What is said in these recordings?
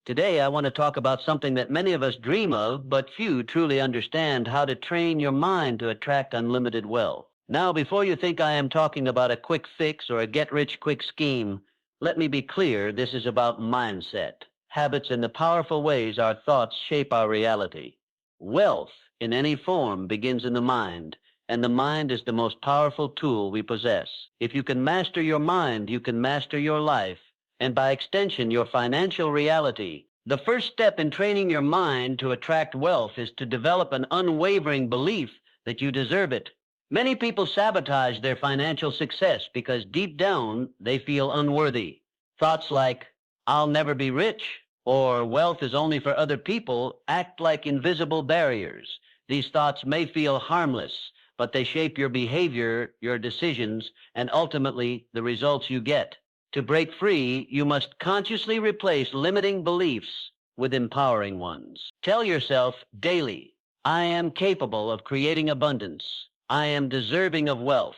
Today, I want to talk about something that many of us dream of, but few truly understand: how to train your mind to attract unlimited wealth. Now, before you think I am talking about a quick fix or a get-rich-quick scheme, let me be clear: this is about mindset, habits, and the powerful ways our thoughts shape our reality. Wealth, in any form, begins in the mind, and the mind is the most powerful tool we possess. If you can master your mind, you can master your life, and by extension, your financial reality. The first step in training your mind to attract wealth is to develop an unwavering belief that you deserve it. Many people sabotage their financial success because deep down they feel unworthy. Thoughts like, "I'll never be rich," or "wealth is only for other people," act like invisible barriers. These thoughts may feel harmless, but they shape your behavior, your decisions, and ultimately the results you get. To break free, you must consciously replace limiting beliefs with empowering ones. Tell yourself daily, "I am capable of creating abundance. I am deserving of wealth.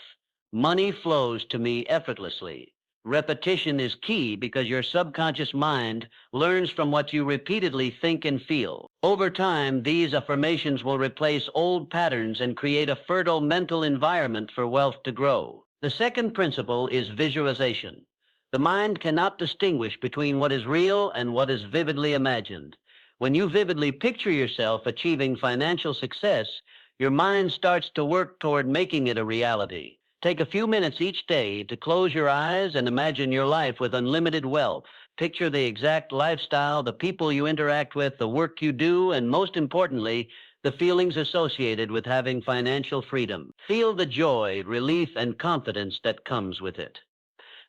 Money flows to me effortlessly." Repetition is key because your subconscious mind learns from what you repeatedly think and feel. Over time, these affirmations will replace old patterns and create a fertile mental environment for wealth to grow. The second principle is visualization. The mind cannot distinguish between what is real and what is vividly imagined. When you vividly picture yourself achieving financial success, your mind starts to work toward making it a reality. Take a few minutes each day to close your eyes and imagine your life with unlimited wealth. Picture the exact lifestyle, the people you interact with, the work you do, and most importantly, the feelings associated with having financial freedom. Feel the joy, relief, and confidence that comes with it.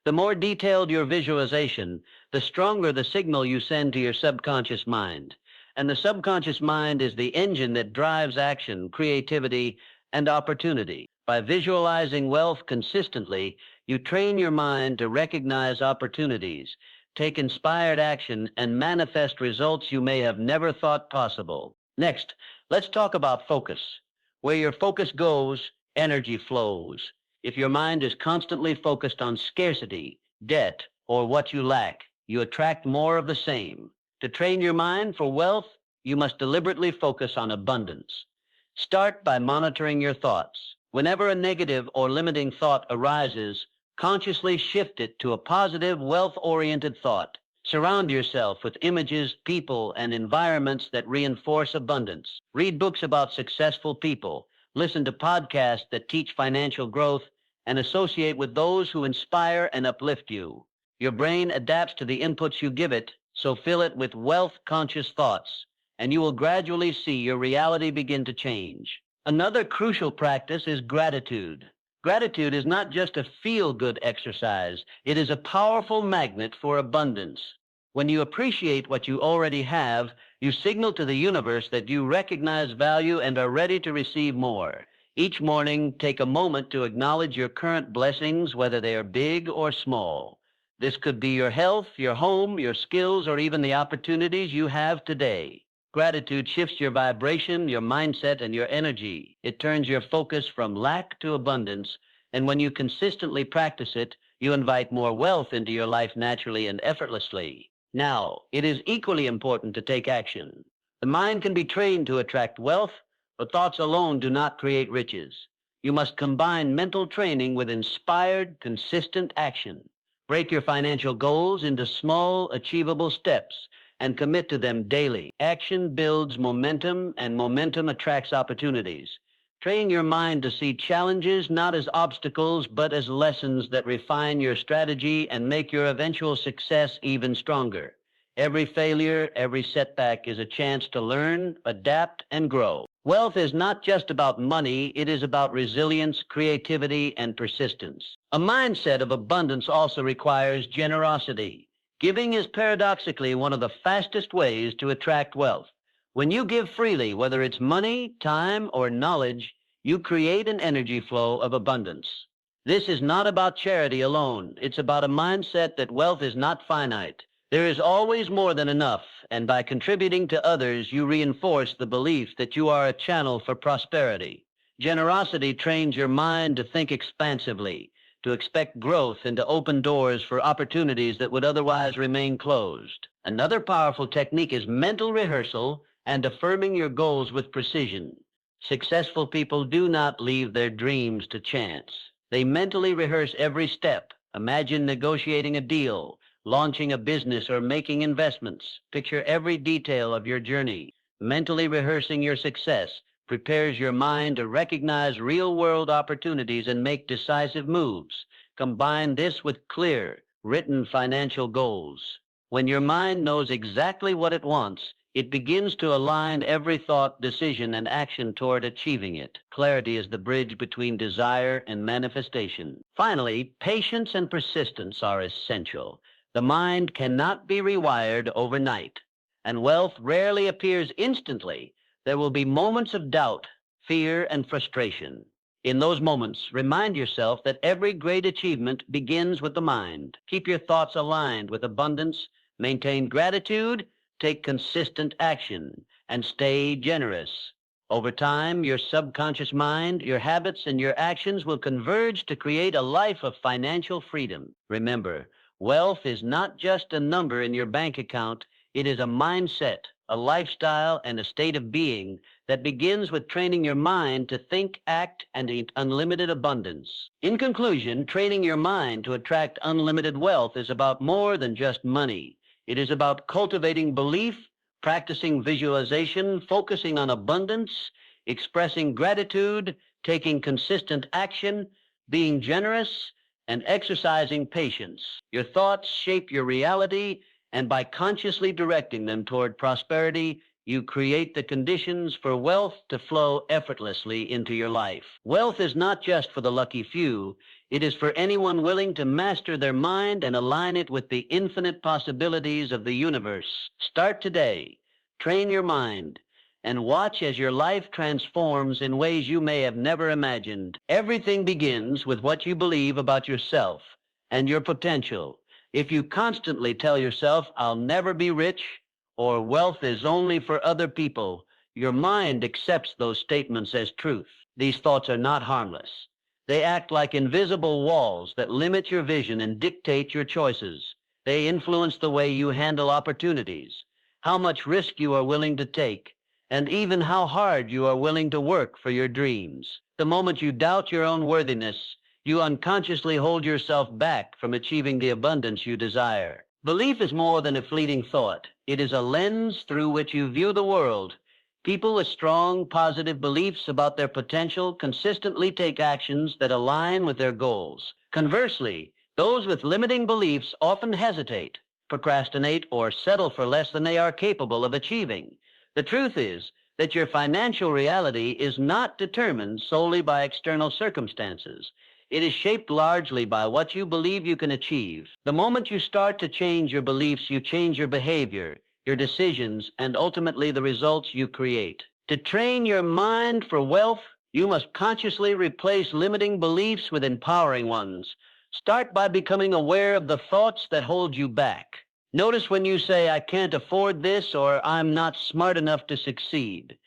The more detailed your visualization, the stronger the signal you send to your subconscious mind. And the subconscious mind is the engine that drives action, creativity, and opportunity. By visualizing wealth consistently, you train your mind to recognize opportunities, take inspired action, and manifest results you may have never thought possible. Next, let's talk about focus. Where your focus goes, energy flows. If your mind is constantly focused on scarcity, debt, or what you lack, you attract more of the same. To train your mind for wealth, you must deliberately focus on abundance. Start by monitoring your thoughts. Whenever a negative or limiting thought arises, consciously shift it to a positive, wealth-oriented thought. Surround yourself with images, people, and environments that reinforce abundance. Read books about successful people. Listen to podcasts that teach financial growth, and associate with those who inspire and uplift you. Your brain adapts to the inputs you give it, so fill it with wealth-conscious thoughts, and you will gradually see your reality begin to change. Another crucial practice is gratitude. Gratitude is not just a feel-good exercise. It is a powerful magnet for abundance. When you appreciate what you already have, you signal to the universe that you recognize value and are ready to receive more. Each morning, take a moment to acknowledge your current blessings, whether they are big or small. This could be your health, your home, your skills, or even the opportunities you have today. Gratitude shifts your vibration, your mindset, and your energy. It turns your focus from lack to abundance, and when you consistently practice it, you invite more wealth into your life naturally and effortlessly. Now, it is equally important to take action. The mind can be trained to attract wealth, but thoughts alone do not create riches. You must combine mental training with inspired, consistent action. Break your financial goals into small, achievable steps and commit to them daily. Action builds momentum, and momentum attracts opportunities. Train your mind to see challenges not as obstacles, but as lessons that refine your strategy and make your eventual success even stronger. Every failure, every setback is a chance to learn, adapt, and grow. Wealth is not just about money, it is about resilience, creativity, and persistence. A mindset of abundance also requires generosity. Giving is paradoxically one of the fastest ways to attract wealth. When you give freely, whether it's money, time, or knowledge, you create an energy flow of abundance. This is not about charity alone. It's about a mindset that wealth is not finite. There is always more than enough, and by contributing to others, you reinforce the belief that you are a channel for prosperity. Generosity trains your mind to think expansively, to expect growth and to open doors for opportunities that would otherwise remain closed. Another powerful technique is mental rehearsal and affirming your goals with precision. Successful people do not leave their dreams to chance. They mentally rehearse every step. Imagine negotiating a deal, launching a business, or making investments. Picture every detail of your journey. Mentally rehearsing your success prepares your mind to recognize real-world opportunities and make decisive moves. Combine this with clear, written financial goals. When your mind knows exactly what it wants, it begins to align every thought, decision, and action toward achieving it. Clarity is the bridge between desire and manifestation. Finally, patience and persistence are essential. The mind cannot be rewired overnight, and wealth rarely appears instantly. There will be moments of doubt, fear, and frustration. In those moments, remind yourself that every great achievement begins with the mind. Keep your thoughts aligned with abundance, maintain gratitude, take consistent action, and stay generous. Over time, your subconscious mind, your habits, and your actions will converge to create a life of financial freedom. Remember, wealth is not just a number in your bank account. It is a mindset, a lifestyle, and a state of being that begins with training your mind to think, act, and eat unlimited abundance. In conclusion, training your mind to attract unlimited wealth is about more than just money. It is about cultivating belief, practicing visualization, focusing on abundance, expressing gratitude, taking consistent action, being generous, and exercising patience. Your thoughts shape your reality, and by consciously directing them toward prosperity, you create the conditions for wealth to flow effortlessly into your life. Wealth is not just for the lucky few. It is for anyone willing to master their mind and align it with the infinite possibilities of the universe. Start today. Train your mind and watch as your life transforms in ways you may have never imagined. Everything begins with what you believe about yourself and your potential. If you constantly tell yourself, "I'll never be rich," or "wealth is only for other people," your mind accepts those statements as truth. These thoughts are not harmless. They act like invisible walls that limit your vision and dictate your choices. They influence the way you handle opportunities, how much risk you are willing to take, and even how hard you are willing to work for your dreams. The moment you doubt your own worthiness, you unconsciously hold yourself back from achieving the abundance you desire. Belief is more than a fleeting thought. It is a lens through which you view the world. People with strong, positive beliefs about their potential consistently take actions that align with their goals. Conversely, those with limiting beliefs often hesitate, procrastinate, or settle for less than they are capable of achieving. The truth is that your financial reality is not determined solely by external circumstances. It is shaped largely by what you believe you can achieve. The moment you start to change your beliefs, you change your behavior, your decisions, and ultimately the results you create. To train your mind for wealth, you must consciously replace limiting beliefs with empowering ones. Start by becoming aware of the thoughts that hold you back. Notice when you say, "I can't afford this," or "I'm not smart enough to succeed."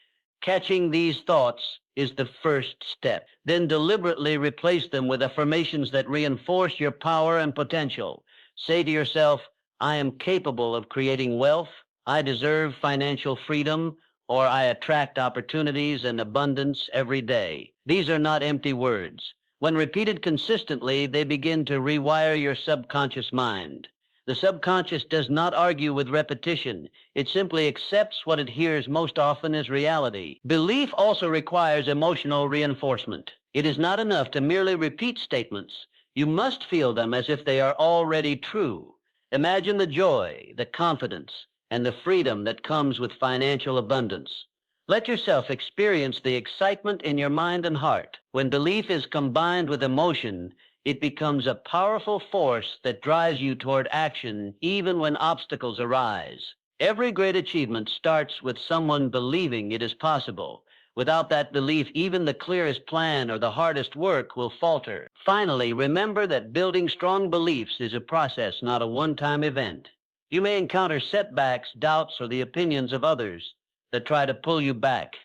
Catching these thoughts is the first step. Then deliberately replace them with affirmations that reinforce your power and potential. Say to yourself, "I am capable of creating wealth," "I deserve financial freedom," or "I attract opportunities and abundance every day." These are not empty words. When repeated consistently, they begin to rewire your subconscious mind. The subconscious does not argue with repetition. It simply accepts what it hears most often as reality. Belief also requires emotional reinforcement. It is not enough to merely repeat statements. You must feel them as if they are already true. Imagine the joy, the confidence, and the freedom that comes with financial abundance. Let yourself experience the excitement in your mind and heart. When belief is combined with emotion, it becomes a powerful force that drives you toward action even when obstacles arise. Every great achievement starts with someone believing it is possible. Without that belief, even the clearest plan or the hardest work will falter. Finally, remember that building strong beliefs is a process, not a one-time event. You may encounter setbacks, doubts, or the opinions of others that try to pull you back.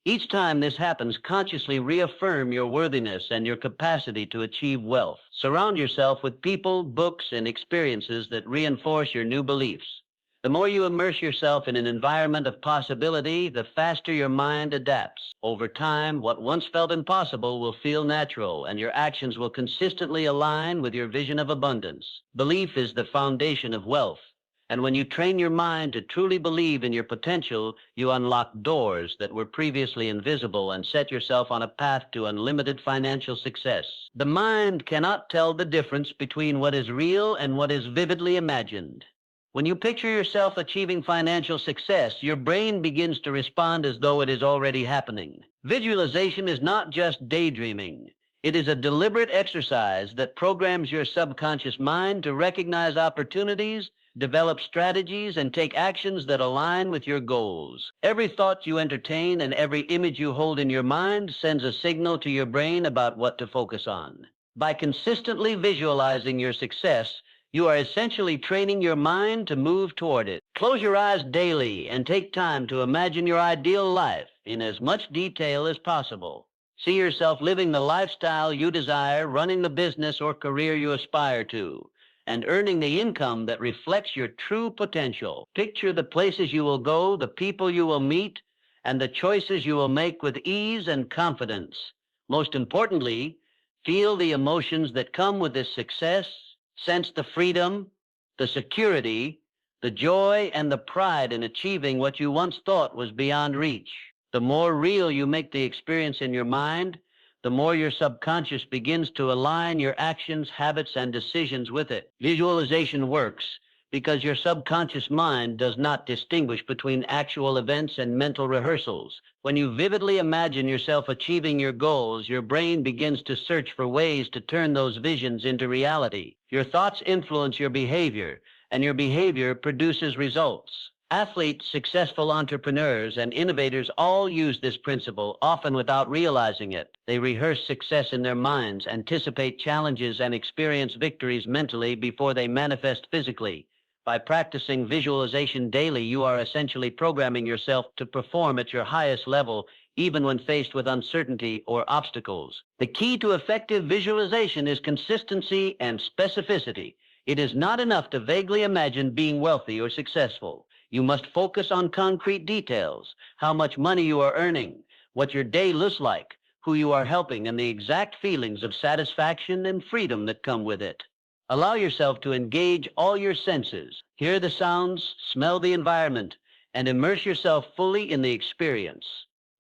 Each time this happens, consciously reaffirm your worthiness and your capacity to achieve wealth. Surround yourself with people, books, and experiences that reinforce your new beliefs. The more you immerse yourself in an environment of possibility, the faster your mind adapts. Over time, what once felt impossible will feel natural, and your actions will consistently align with your vision of abundance. Belief is the foundation of wealth. And when you train your mind to truly believe in your potential, you unlock doors that were previously invisible and set yourself on a path to unlimited financial success. The mind cannot tell the difference between what is real and what is vividly imagined. When you picture yourself achieving financial success, your brain begins to respond as though it is already happening. Visualization is not just daydreaming. It is a deliberate exercise that programs your subconscious mind to recognize opportunities, develop strategies, and take actions that align with your goals. Every thought you entertain and every image you hold in your mind sends a signal to your brain about what to focus on. By consistently visualizing your success, you are essentially training your mind to move toward it. Close your eyes daily and take time to imagine your ideal life in as much detail as possible. See yourself living the lifestyle you desire, running the business or career you aspire to, and earning the income that reflects your true potential. Picture the places you will go, the people you will meet, and the choices you will make with ease and confidence. Most importantly, feel the emotions that come with this success. Sense the freedom, the security, the joy, and the pride in achieving what you once thought was beyond reach. The more real you make the experience in your mind, the more your subconscious begins to align your actions, habits, and decisions with it. Visualization works because your subconscious mind does not distinguish between actual events and mental rehearsals. When you vividly imagine yourself achieving your goals, your brain begins to search for ways to turn those visions into reality. Your thoughts influence your behavior, and your behavior produces results. Athletes, successful entrepreneurs, and innovators all use this principle, often without realizing it. They rehearse success in their minds, anticipate challenges, and experience victories mentally before they manifest physically. By practicing visualization daily, you are essentially programming yourself to perform at your highest level, even when faced with uncertainty or obstacles. The key to effective visualization is consistency and specificity. It is not enough to vaguely imagine being wealthy or successful. You must focus on concrete details: how much money you are earning, what your day looks like, who you are helping, and the exact feelings of satisfaction and freedom that come with it. Allow yourself to engage all your senses, hear the sounds, smell the environment, and immerse yourself fully in the experience.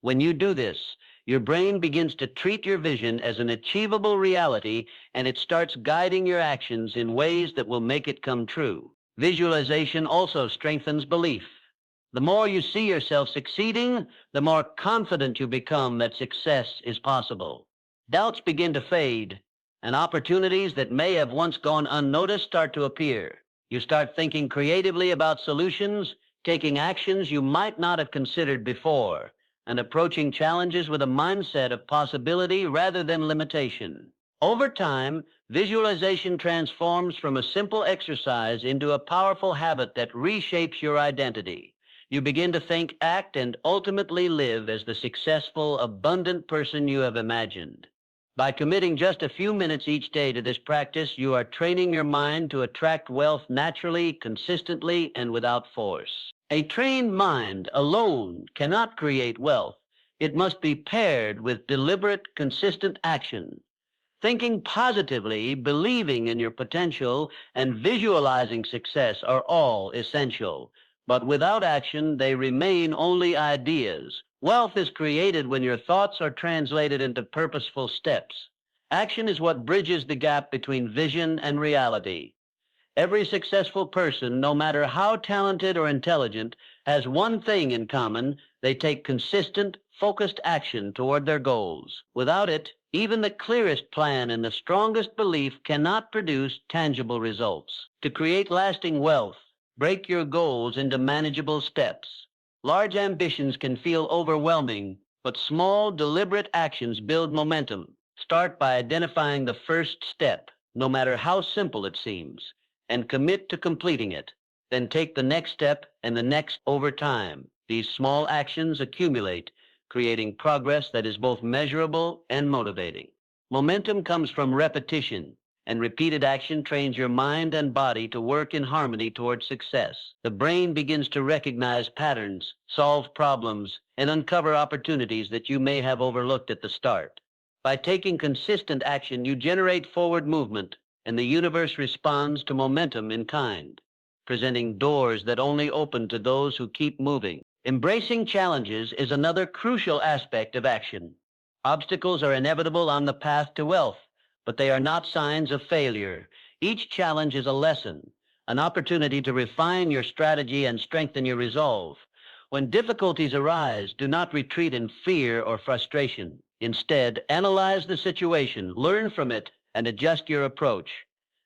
When you do this, your brain begins to treat your vision as an achievable reality, and it starts guiding your actions in ways that will make it come true. Visualization also strengthens belief. The more you see yourself succeeding, the more confident you become that success is possible. Doubts begin to fade, and opportunities that may have once gone unnoticed start to appear. You start thinking creatively about solutions, taking actions you might not have considered before, and approaching challenges with a mindset of possibility rather than limitation. Over time, visualization transforms from a simple exercise into a powerful habit that reshapes your identity. You begin to think, act, and ultimately live as the successful, abundant person you have imagined. By committing just a few minutes each day to this practice, you are training your mind to attract wealth naturally, consistently, and without force. A trained mind alone cannot create wealth. It must be paired with deliberate, consistent action. Thinking positively, believing in your potential, and visualizing success are all essential. But without action, they remain only ideas. Wealth is created when your thoughts are translated into purposeful steps. Action is what bridges the gap between vision and reality. Every successful person, no matter how talented or intelligent, has one thing in common: they take consistent, focused action toward their goals. Without it, even the clearest plan and the strongest belief cannot produce tangible results. To create lasting wealth, break your goals into manageable steps. Large ambitions can feel overwhelming, but small, deliberate actions build momentum. Start by identifying the first step, no matter how simple it seems, and commit to completing it. Then take the next step and the next over time. These small actions accumulate, creating progress that is both measurable and motivating. Momentum comes from repetition, and repeated action trains your mind and body to work in harmony towards success. The brain begins to recognize patterns, solve problems, and uncover opportunities that you may have overlooked at the start. By taking consistent action, you generate forward movement, and the universe responds to momentum in kind, presenting doors that only open to those who keep moving. Embracing challenges is another crucial aspect of action. Obstacles are inevitable on the path to wealth, but they are not signs of failure. Each challenge is a lesson, an opportunity to refine your strategy and strengthen your resolve. When difficulties arise, do not retreat in fear or frustration. Instead, analyze the situation, learn from it, and adjust your approach.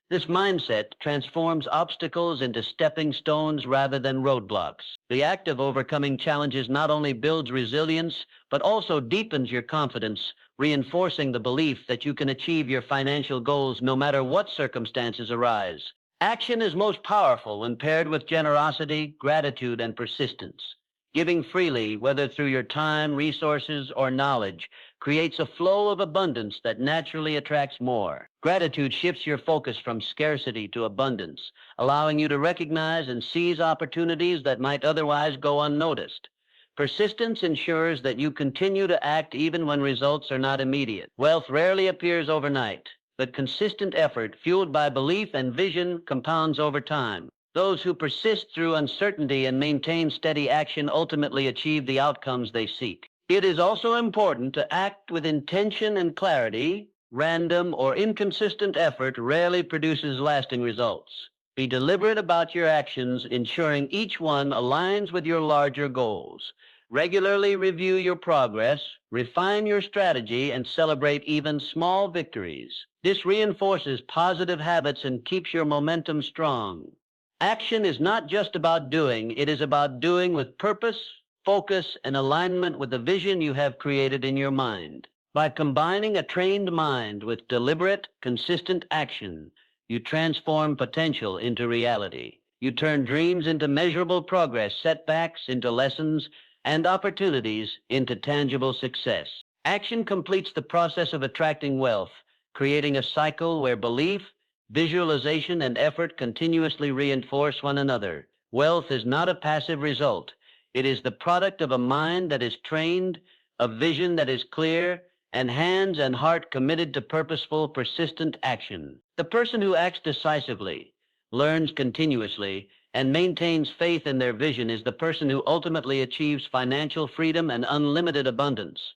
This mindset transforms obstacles into stepping stones rather than roadblocks. The act of overcoming challenges not only builds resilience, but also deepens your confidence, reinforcing the belief that you can achieve your financial goals no matter what circumstances arise. Action is most powerful when paired with generosity, gratitude, and persistence. Giving freely, whether through your time, resources, or knowledge, creates a flow of abundance that naturally attracts more. Gratitude shifts your focus from scarcity to abundance, allowing you to recognize and seize opportunities that might otherwise go unnoticed. Persistence ensures that you continue to act even when results are not immediate. Wealth rarely appears overnight, but consistent effort, fueled by belief and vision, compounds over time. Those who persist through uncertainty and maintain steady action ultimately achieve the outcomes they seek. It is also important to act with intention and clarity. Random or inconsistent effort rarely produces lasting results. Be deliberate about your actions, ensuring each one aligns with your larger goals. Regularly review your progress, refine your strategy, and celebrate even small victories. This reinforces positive habits and keeps your momentum strong. Action is not just about doing, it is about doing with purpose, focus, and alignment with the vision you have created in your mind. By combining a trained mind with deliberate, consistent action, you transform potential into reality. You turn dreams into measurable progress, setbacks into lessons, and opportunities into tangible success. Action completes the process of attracting wealth, creating a cycle where belief, visualization, and effort continuously reinforce one another. Wealth is not a passive result. It is the product of a mind that is trained, a vision that is clear, and hands and heart committed to purposeful, persistent action. The person who acts decisively, learns continuously, and maintains faith in their vision is the person who ultimately achieves financial freedom and unlimited abundance.